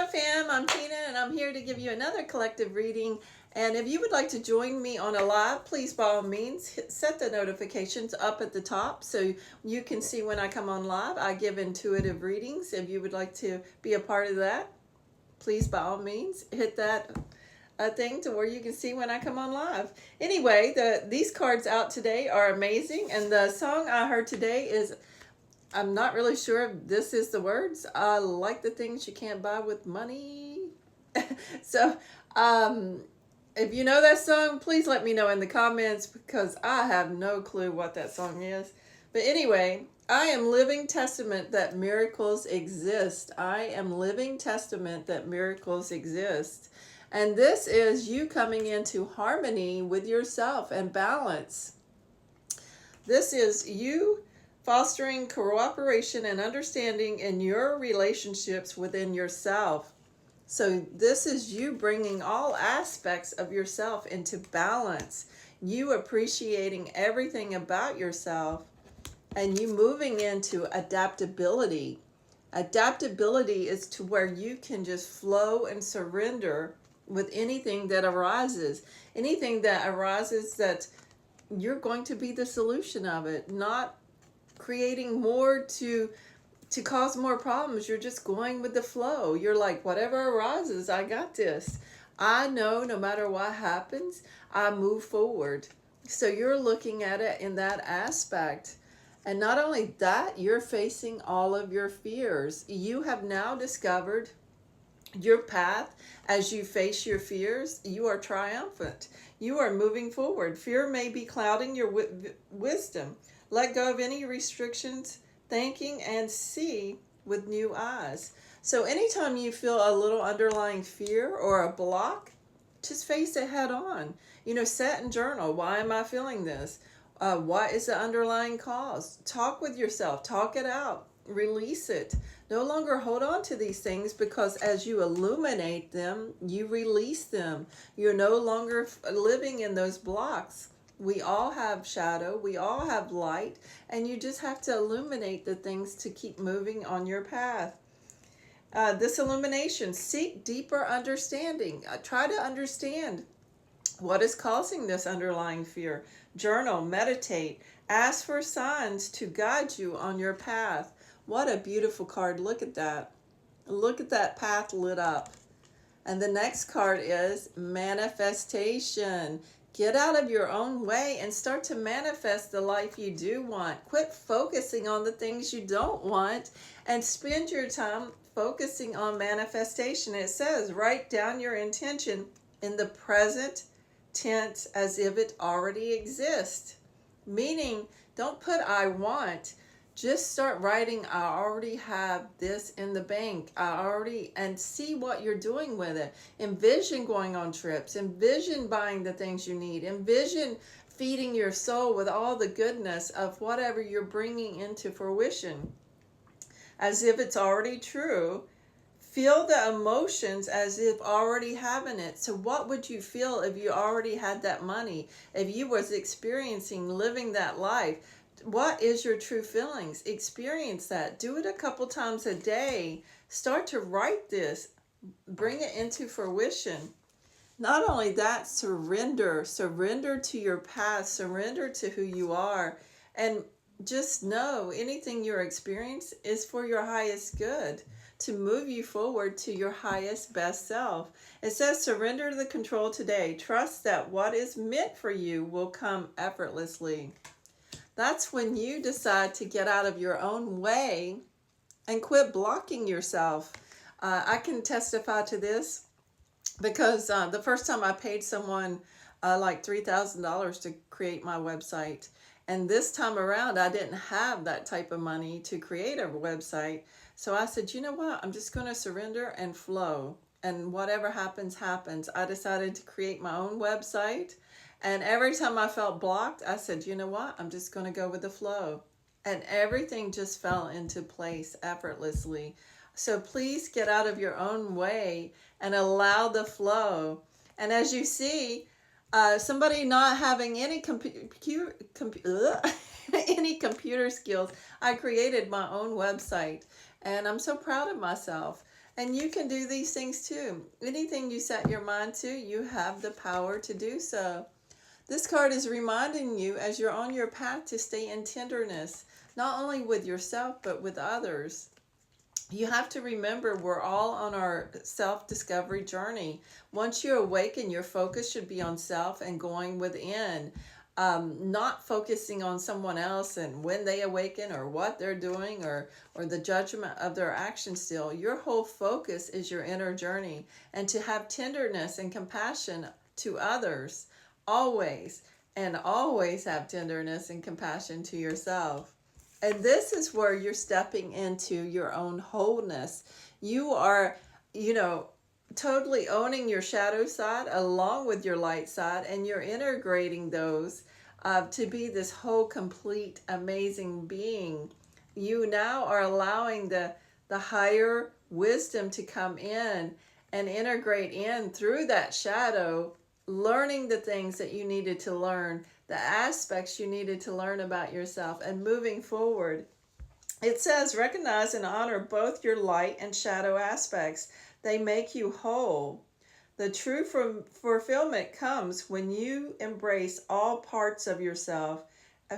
fam, I'm Tina and I'm here to give you another collective reading. And if you would like to join me on a live, please by all means set the notifications up at the top so you can see when I come on live. I give intuitive readings. If you would like to be a part of that, please by all means hit that thing to where you can see when I come on live. Anyway, these cards out today are amazing, and the song I heard today is, I'm not really sure if this is the words. I like the things you can't buy with money. So, if you know that song, please let me know in the comments because I have no clue what that song is. But anyway, I am living testament that miracles exist. I am living testament that miracles exist. And this is you coming into harmony with yourself and balance. This is you fostering cooperation and understanding in your relationships within yourself. So this is you bringing all aspects of yourself into balance, you appreciating everything about yourself, and you moving into adaptability. Adaptability is to where you can just flow and surrender with anything that arises. Anything that arises that you're going to be the solution of it, not creating more to cause more problems. You're just going with the flow. You're like, whatever arises, I got this. I know no matter what happens, I move forward. So you're looking at it in that aspect. And not only that, you're facing all of your fears. You have now discovered your path. As you face your fears, you are triumphant. You are moving forward. Fear may be clouding your wisdom. Let go of any restrictions, thinking, and see with new eyes. So anytime you feel a little underlying fear or a block, just face it head on. Set and journal. Why am I feeling this? What is the underlying cause? Talk with yourself. Talk it out. Release it. No longer hold on to these things, because as you illuminate them, you release them. You're no longer living in those blocks. We all have shadow, we all have light, and you just have to illuminate the things to keep moving on your path. This illumination, seek deeper understanding. Try to understand what is causing this underlying fear. Journal, meditate, ask for signs to guide you on your path. What a beautiful card. Look at that. Look at that path lit up. And the next card is manifestation. Get out of your own way and start to manifest the life you do want. Quit focusing on the things you don't want and spend your time focusing on manifestation. It says write down your intention in the present tense as if it already exists. Meaning, don't put I want. Just start writing, I already have this in the bank. And see what you're doing with it. Envision going on trips. Envision buying the things you need. Envision feeding your soul with all the goodness of whatever you're bringing into fruition. As if it's already true. Feel the emotions as if already having it. So what would you feel if you already had that money? If you was experiencing living that life? What is your true feelings? Experience that. Do it a couple times a day. Start to write this. Bring it into fruition. Not only that, surrender. Surrender to your past. Surrender to who you are. And just know anything you're experiencing is for your highest good, to move you forward to your highest best self. It says surrender the control today. Trust that what is meant for you will come effortlessly. That's when you decide to get out of your own way and quit blocking yourself. I can testify to this because the first time I paid someone like $3,000 to create my website. And this time around, I didn't have that type of money to create a website. So I said, you know what? I'm just going to surrender and flow. And whatever happens, happens. I decided to create my own website. And every time I felt blocked, I said, you know what? I'm just going to go with the flow. And everything just fell into place effortlessly. So please get out of your own way and allow the flow. And as you see, somebody not having any any computer skills, I created my own website. And I'm so proud of myself. And you can do these things too. Anything you set your mind to, you have the power to do so. This card is reminding you as you're on your path to stay in tenderness, not only with yourself, but with others. You have to remember we're all on our self-discovery journey. Once you awaken, your focus should be on self and going within, not focusing on someone else and when they awaken or what they're doing or the judgment of their actions still. Your whole focus is your inner journey, and to have tenderness and compassion to others always, and always have tenderness and compassion to yourself. And this is where you're stepping into your own wholeness. You are, totally owning your shadow side along with your light side, and you're integrating those to be this whole, complete, amazing being. You now are allowing the higher wisdom to come in and integrate in through that shadow, learning the things that you needed to learn, the aspects you needed to learn about yourself, and moving forward. It says, recognize and honor both your light and shadow aspects. They make you whole. The true fulfillment comes when you embrace all parts of yourself.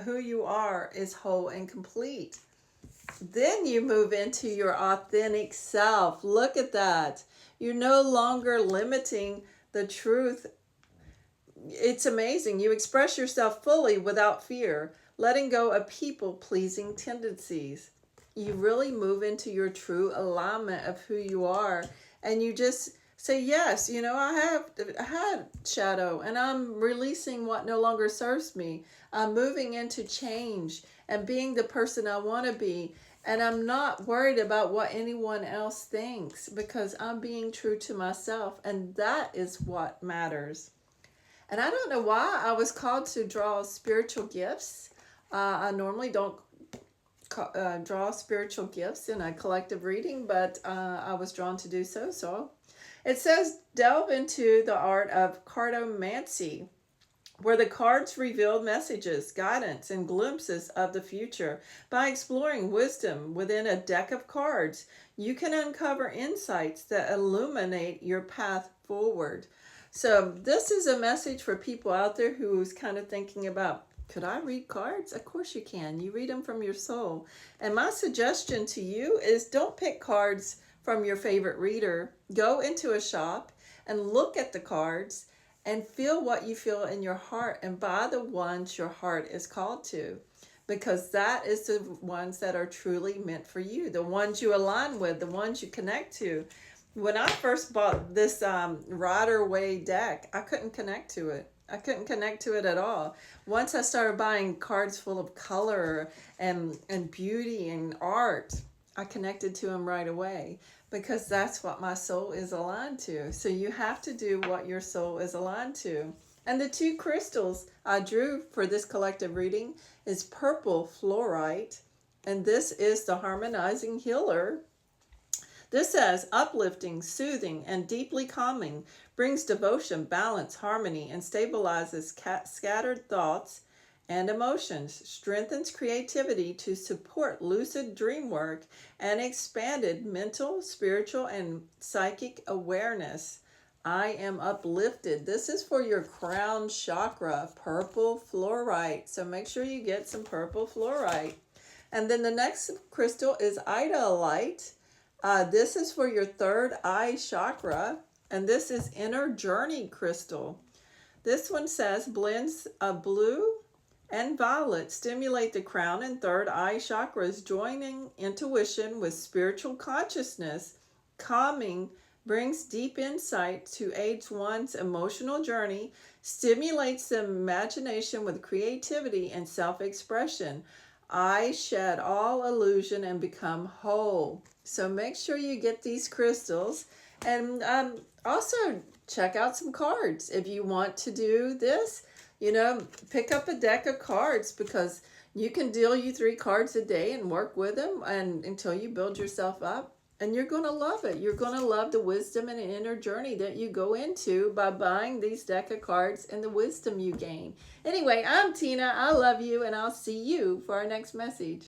Who you are is whole and complete. Then you move into your authentic self. Look at that. You're no longer limiting the truth. It's amazing. You express yourself fully without fear, letting go of people-pleasing tendencies. You really move into your true alignment of who you are, and you just say, yes, I had shadow, and I'm releasing what no longer serves me. I'm moving into change and being the person I want to be, and I'm not worried about what anyone else thinks, because I'm being true to myself, and that is what matters. And I don't know why I was called to draw spiritual gifts. I normally don't draw spiritual gifts in a collective reading, but I was drawn to do so. So it says, delve into the art of cartomancy, where the cards reveal messages, guidance, and glimpses of the future. By exploring wisdom within a deck of cards, you can uncover insights that illuminate your path forward. So this is a message for people out there who's kind of thinking about, could I read cards? Of course you can. You read them from your soul. And my suggestion to you is, don't pick cards from your favorite reader. Go into a shop and look at the cards and feel what you feel in your heart, and buy the ones your heart is called to, because that is the ones that are truly meant for you, the ones you align with, the ones you connect to. When I first bought this Rider-Waite deck, I couldn't connect to it. I couldn't connect to it at all. Once I started buying cards full of color and beauty and art, I connected to them right away, because that's what my soul is aligned to. So you have to do what your soul is aligned to. And the two crystals I drew for this collective reading is purple fluorite, and this is the harmonizing healer. This says, uplifting, soothing, and deeply calming, brings devotion, balance, harmony, and stabilizes scattered thoughts and emotions, strengthens creativity to support lucid dream work, and expanded mental, spiritual, and psychic awareness. I am uplifted. This is for your crown chakra, purple fluorite. So make sure you get some purple fluorite. And then the next crystal is Iodite. This is for your third eye chakra, and this is Inner Journey crystal. This one says, blends of blue and violet stimulate the crown and third eye chakras, joining intuition with spiritual consciousness. Calming, brings deep insight to aids one's emotional journey, stimulates the imagination with creativity and self-expression. I shed all illusion and become whole. So make sure you get these crystals, and also check out some cards. If you want to do this, pick up a deck of cards, because you can deal you 3 cards a day and work with them and until you build yourself up. And you're going to love it. You're going to love the wisdom and inner journey that you go into by buying these deck of cards and the wisdom you gain. Anyway, I'm Tina. I love you, and I'll see you for our next message.